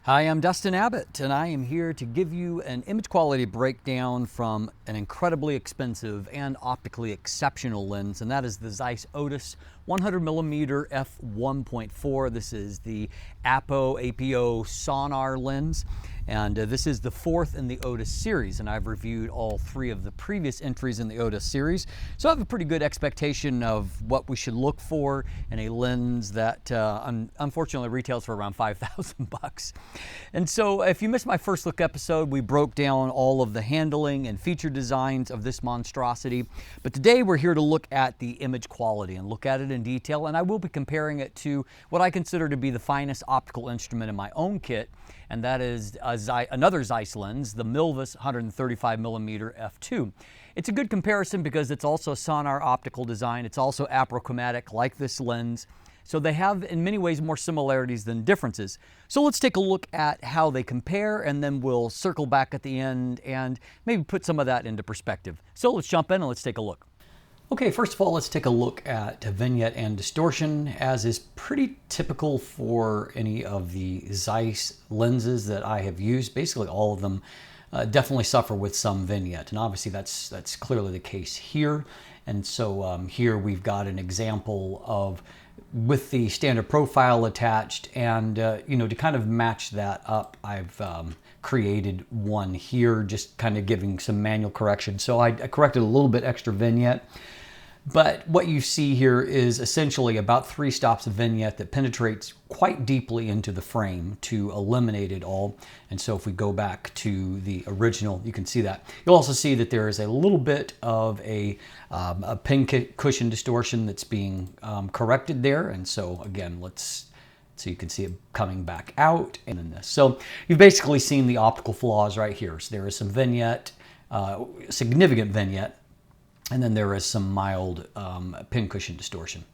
Hi, I'm Dustin Abbott, and I am here to give you an image quality breakdown from an incredibly expensive and optically exceptional lens, and that is the Zeiss Otus 100mm F1.4. This is the APO Sonnar lens, and this is the fourth in the Otus series, and I've reviewed all three of the previous entries in the Otus series, so I have a pretty good expectation of what we should look for in a lens that unfortunately retails for around $5,000. And so if you missed my first look episode, we broke down all of the handling and feature designs of this monstrosity. But today we're here to look at the image quality and look at it in detail. And I will be comparing it to what I consider to be the finest optical instrument in my own kit. And that is another Zeiss lens, the Milvus 135mm F2. It's a good comparison because it's also a Sonnar optical design. It's also apochromatic like this lens. So they have, in many ways, more similarities than differences. So let's take a look at how they compare, and then we'll circle back at the end and maybe put some of that into perspective. So let's jump in and let's take a look. Okay, first of all, let's take a look at vignette and distortion, as is pretty typical for any of the Zeiss lenses that I have used. Basically, all of them definitely suffer with some vignette, and obviously that's clearly the case here. And so here we've got an example of with the standard profile attached, and to kind of match that up, I've created one here, just kind of giving some manual correction. So I corrected a little bit extra vignette. But what you see here is essentially about 3 stops of vignette that penetrates quite deeply into the frame to eliminate it all. And so if we go back to the original, you can see that. You'll also see that there is a little bit of a pin cushion distortion that's being corrected there. And so again, so you can see it coming back out and then this. So you've basically seen the optical flaws right here. So there is some vignette, significant vignette, and then there is some mild pin cushion distortion.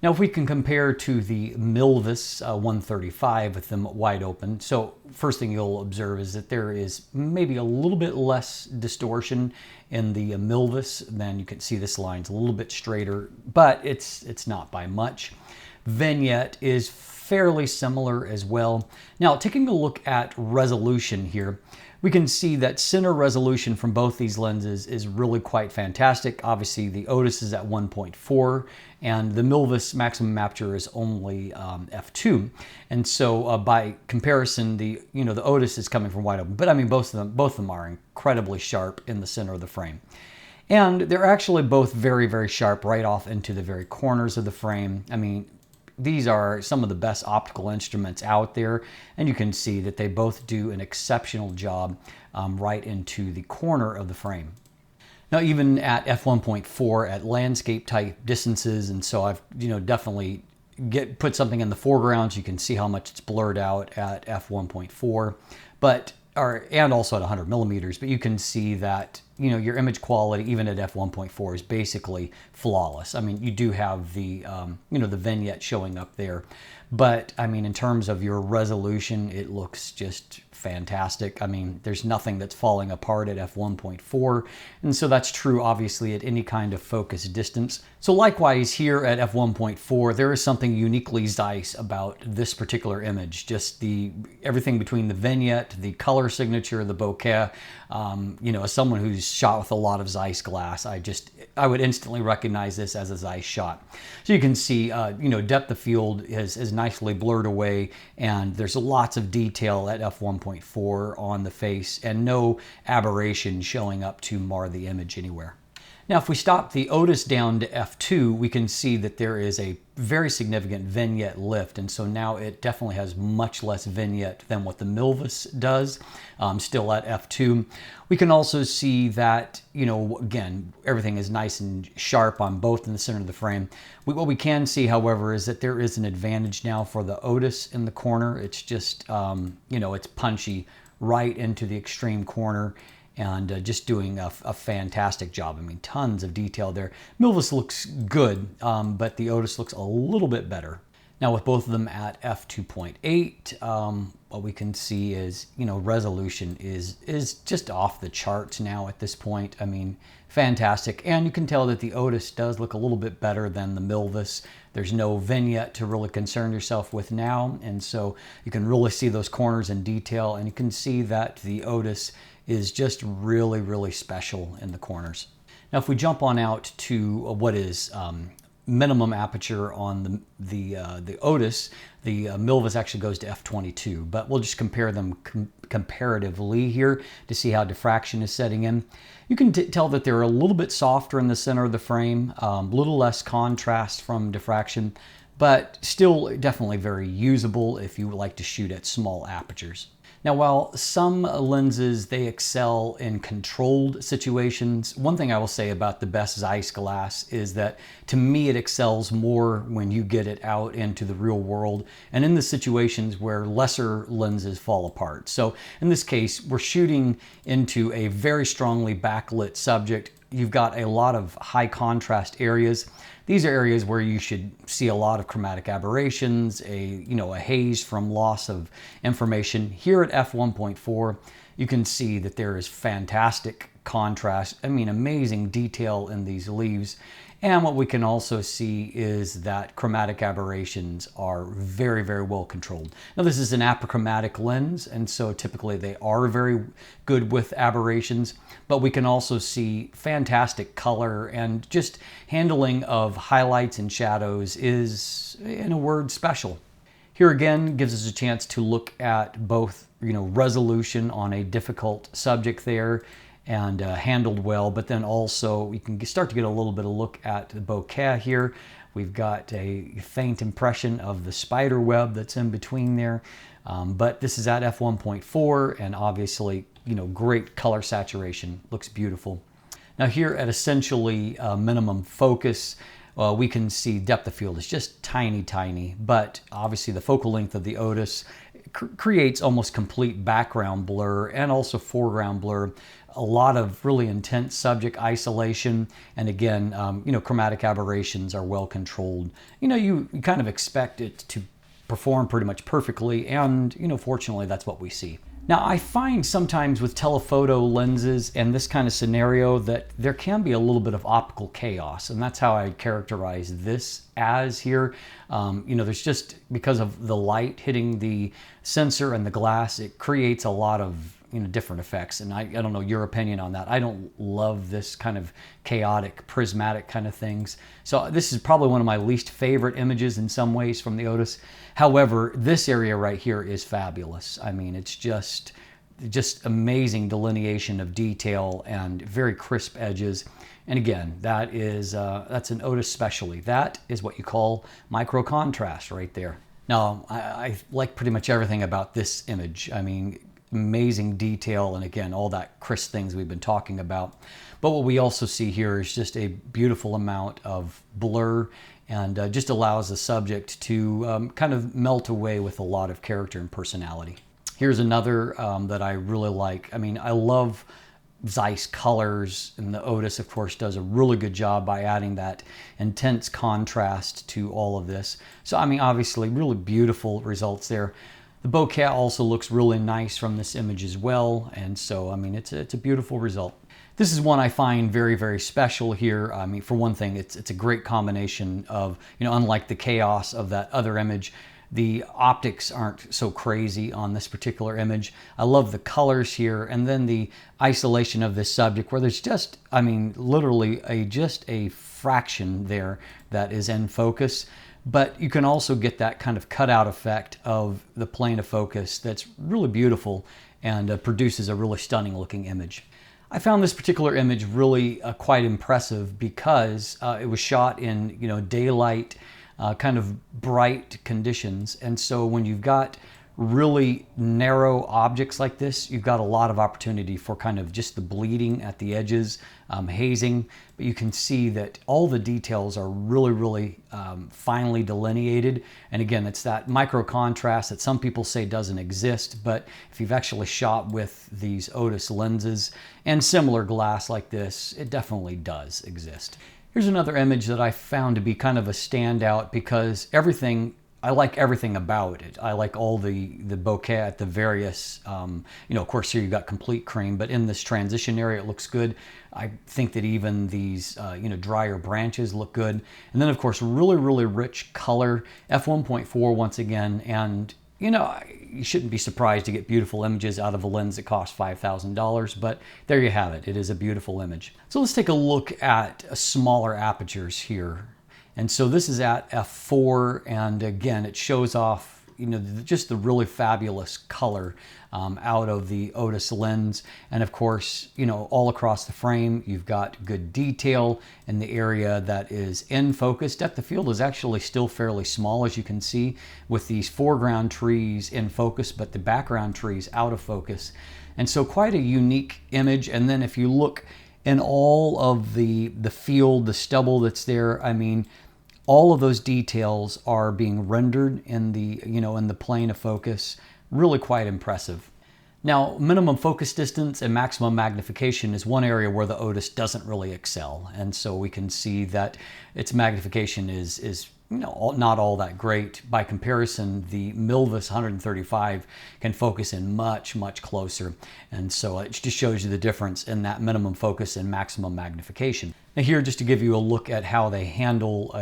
Now, if we can compare to the Milvus 135 with them wide open, so first thing you'll observe is that there is maybe a little bit less distortion in the Milvus. Then you can see this line's a little bit straighter, but it's not by much. Vignette is fairly similar as well. Now, taking a look at resolution here, we can see that center resolution from both these lenses is really quite fantastic. Obviously, the Otus is at 1.4, and the Milvus maximum aperture is only f2. And so, by comparison, the Otus is coming from wide open. But I mean, both of them are incredibly sharp in the center of the frame. And they're actually both very, very sharp right off into the very corners of the frame. I mean, these are some of the best optical instruments out there, and you can see that they both do an exceptional job right into the corner of the frame. Now, even at f1.4 at landscape type distances, and so I've definitely put something in the foreground so you can see how much it's blurred out at f1.4, and also at 100 millimeters, but you can see that your image quality even at f1.4 is basically flawless. I mean, you do have the the vignette showing up there, but I mean, in terms of your resolution, it looks just fantastic. I mean, there's nothing that's falling apart at f1.4, and so that's true obviously at any kind of focus distance. So likewise here at f1.4, there is something uniquely Zeiss about this particular image. Just everything between the vignette, the color signature, the bokeh. As someone who's shot with a lot of Zeiss glass, I would instantly recognize this as a Zeiss shot. So you can see, depth of field is nicely blurred away, and there's lots of detail at f1.4 on the face, and no aberration showing up to mar the image anywhere. Now, if we stop the Otus down to f2, we can see that there is a very significant vignette lift, and so now it definitely has much less vignette than what the Milvus does, still at f2. We can also see that, again, everything is nice and sharp on both in the center of the frame. What we can see, however, is that there is an advantage now for the Otus in the corner. It's just, it's punchy right into the extreme corner, and just doing a fantastic job. I mean, tons of detail there. Milvus looks good, but the Otus looks a little bit better. Now with both of them at f2.8, what we can see is, resolution is just off the charts now at this point. I mean, fantastic. And you can tell that the Otus does look a little bit better than the Milvus. There's no vignette to really concern yourself with now. And so you can really see those corners in detail, and you can see that the Otus is just really, really special in the corners. Now, if we jump on out to what is minimum aperture on the Otus, the Milvus actually goes to f22, but we'll just compare them comparatively here to see how diffraction is setting in. You can tell that they're a little bit softer in the center of the frame, a little less contrast from diffraction, but still definitely very usable if you like to shoot at small apertures. Now, while some lenses, they excel in controlled situations, one thing I will say about the best Zeiss glass is that to me it excels more when you get it out into the real world and in the situations where lesser lenses fall apart. So in this case, we're shooting into a very strongly backlit subject. You've got a lot of high contrast areas. These are areas where you should see a lot of chromatic aberrations, a haze from loss of information. Here at f1.4, you can see that there is fantastic contrast. I mean, amazing detail in these leaves. And what we can also see is that chromatic aberrations are very, very well controlled. Now, this is an apochromatic lens, and so typically they are very good with aberrations, but we can also see fantastic color, and just handling of highlights and shadows is, in a word, special. Here again gives us a chance to look at both, resolution on a difficult subject there, and handled well, but then also we can start to get a little bit of look at the bokeh here. We've got a faint impression of the spider web that's in between there, but this is at f1.4, and obviously, great color saturation, looks beautiful. Now here at essentially minimum focus, we can see depth of field is just tiny, but obviously the focal length of the Otus creates almost complete background blur and also foreground blur. A lot of really intense subject isolation, and again, chromatic aberrations are well controlled. You kind of expect it to perform pretty much perfectly, and fortunately that's what we see. Now, I find sometimes with telephoto lenses and this kind of scenario that there can be a little bit of optical chaos, and that's how I characterize this as here. There's just, because of the light hitting the sensor and the glass, it creates a lot of different effects, and I don't know your opinion on that. I don't love this kind of chaotic, prismatic kind of things. So this is probably one of my least favorite images in some ways from the Otus. However, this area right here is fabulous. I mean, it's just amazing delineation of detail and very crisp edges. And again, that's an Otus specialty. That is what you call micro contrast right there. Now, I like pretty much everything about this image. I mean, amazing detail, and again, all that crisp things we've been talking about. But what we also see here is just a beautiful amount of blur, and just allows the subject to kind of melt away with a lot of character and personality. Here's another that I really like. I mean, I love Zeiss colors, and the Otus, of course, does a really good job by adding that intense contrast to all of this. So, I mean, obviously, really beautiful results there. The bokeh also looks really nice from this image as well, and so, I mean, it's a beautiful result. This is one I find very, very special here. I mean, for one thing, it's a great combination of, unlike the chaos of that other image, the optics aren't so crazy on this particular image. I love the colors here, and then the isolation of this subject where there's just, I mean, literally just a fraction there that is in focus. But you can also get that kind of cutout effect of the plane of focus that's really beautiful and produces a really stunning looking image. I found this particular image really quite impressive because it was shot in daylight, kind of bright conditions, and so when you've got really narrow objects like this, you've got a lot of opportunity for kind of just the bleeding at the edges, hazing, but you can see that all the details are really finely delineated. And again, it's that micro contrast that some people say doesn't exist, but if you've actually shot with these Otus lenses and similar glass like this, it definitely does exist. Here's another image that I found to be kind of a standout because everything I like everything about it. I like all the bokeh at the various, of course here you got complete cream, but in this transition area it looks good. I think that even these, drier branches look good. And then of course, really, really rich color, f1.4 once again. And you shouldn't be surprised to get beautiful images out of a lens that costs $5,000, but there you have it. It is a beautiful image. So let's take a look at smaller apertures here. And so this is at f4, and again, it shows off, just the really fabulous color out of the Otus lens. And of course, all across the frame, you've got good detail in the area that is in focus. Depth of field is actually still fairly small, as you can see, with these foreground trees in focus, but the background trees out of focus. And so quite a unique image. And then if you look in all of the field, the stubble that's there, I mean, all of those details are being rendered in the, in the plane of focus. Really quite impressive. Now, minimum focus distance and maximum magnification is one area where the Otus doesn't really excel. And so we can see that its magnification is not all that great. By comparison, the Milvus 135 can focus in much, much closer. And so it just shows you the difference in that minimum focus and maximum magnification. Now here, just to give you a look at how they handle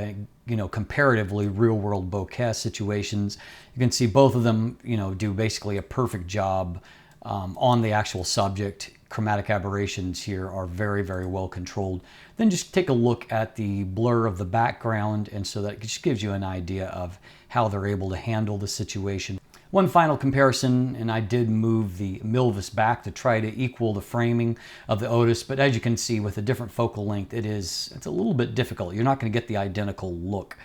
comparatively real-world bokeh situations, you can see both of them, do basically a perfect job on the actual subject. Chromatic aberrations here are very, very well controlled. Then just take a look at the blur of the background, and so that just gives you an idea of how they're able to handle the situation. One final comparison, and I did move the Milvus back to try to equal the framing of the Otus, but as you can see with a different focal length, it's a little bit difficult. You're not going to get the identical look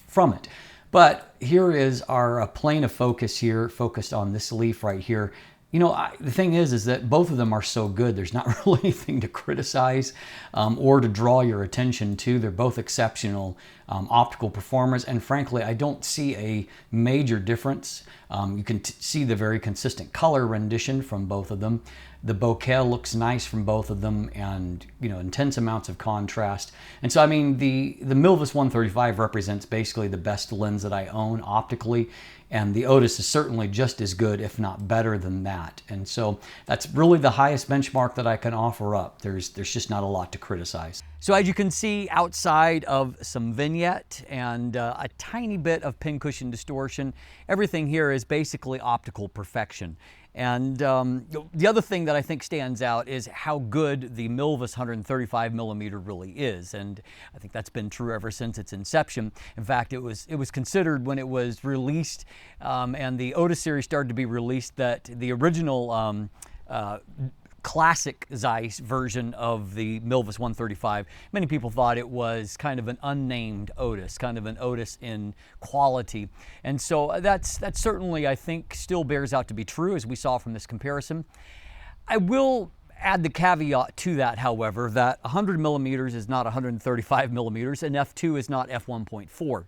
from it. But here is our plane of focus here, focused on this leaf right here. The thing is that both of them are so good, there's not really anything to criticize or to draw your attention to. They're both exceptional optical performers, and frankly, I don't see a major difference. You can see the very consistent color rendition from both of them. The bokeh looks nice from both of them, and intense amounts of contrast. And so, I mean, the Milvus 135 represents basically the best lens that I own optically, and the Otus is certainly just as good, if not better than that. And so that's really the highest benchmark that I can offer up. There's just not a lot to criticize. So as you can see, outside of some vignette and a tiny bit of pincushion distortion, everything here is basically optical perfection. And the other thing that I think stands out is how good the Milvus 135mm really is, and I think that's been true ever since its inception. In fact, it was considered when it was released and the Otus series started to be released that the original classic Zeiss version of the Milvus 135, many people thought it was kind of an unnamed Otus, kind of an Otus in quality. And so that's certainly, I think, still bears out to be true, as we saw from this comparison. I will add the caveat to that, however, that 100mm is not 135mm and f2 is not f1.4.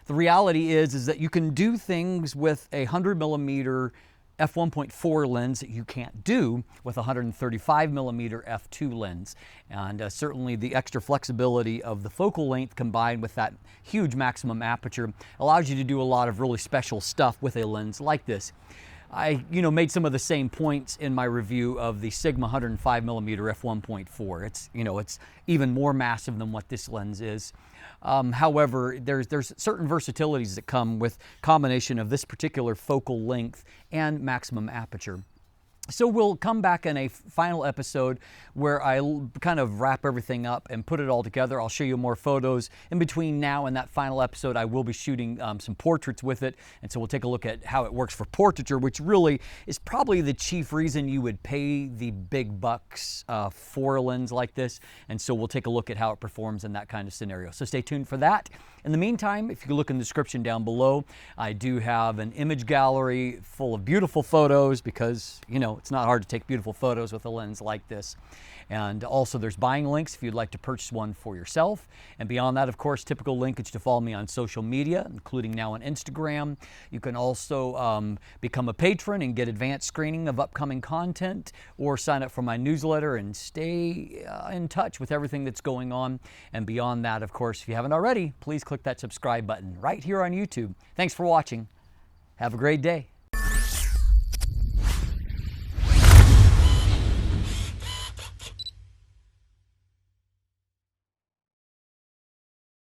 The reality is that you can do things with a 100mm f1.4 lens that you can't do with a 135mm f2 lens. And certainly the extra flexibility of the focal length combined with that huge maximum aperture allows you to do a lot of really special stuff with a lens like this. I made some of the same points in my review of the Sigma 105mm f1.4. It's even more massive than what this lens is. However, there's certain versatilities that come with combination of this particular focal length and maximum aperture. So we'll come back in a final episode where I kind of wrap everything up and put it all together. I'll show you more photos. In between now and that final episode, I will be shooting some portraits with it. And so we'll take a look at how it works for portraiture, which really is probably the chief reason you would pay the big bucks for a lens like this. And so we'll take a look at how it performs in that kind of scenario. So stay tuned for that. In the meantime, if you look in the description down below, I do have an image gallery full of beautiful photos because, it's not hard to take beautiful photos with a lens like this. And also there's buying links if you'd like to purchase one for yourself. And beyond that, of course, typical linkage to follow me on social media, including now on Instagram. You can also become a patron and get advanced screening of upcoming content, or sign up for my newsletter and stay in touch with everything that's going on. And beyond that, of course, if you haven't already, please click that subscribe button right here on YouTube. Thanks for watching. Have a great day.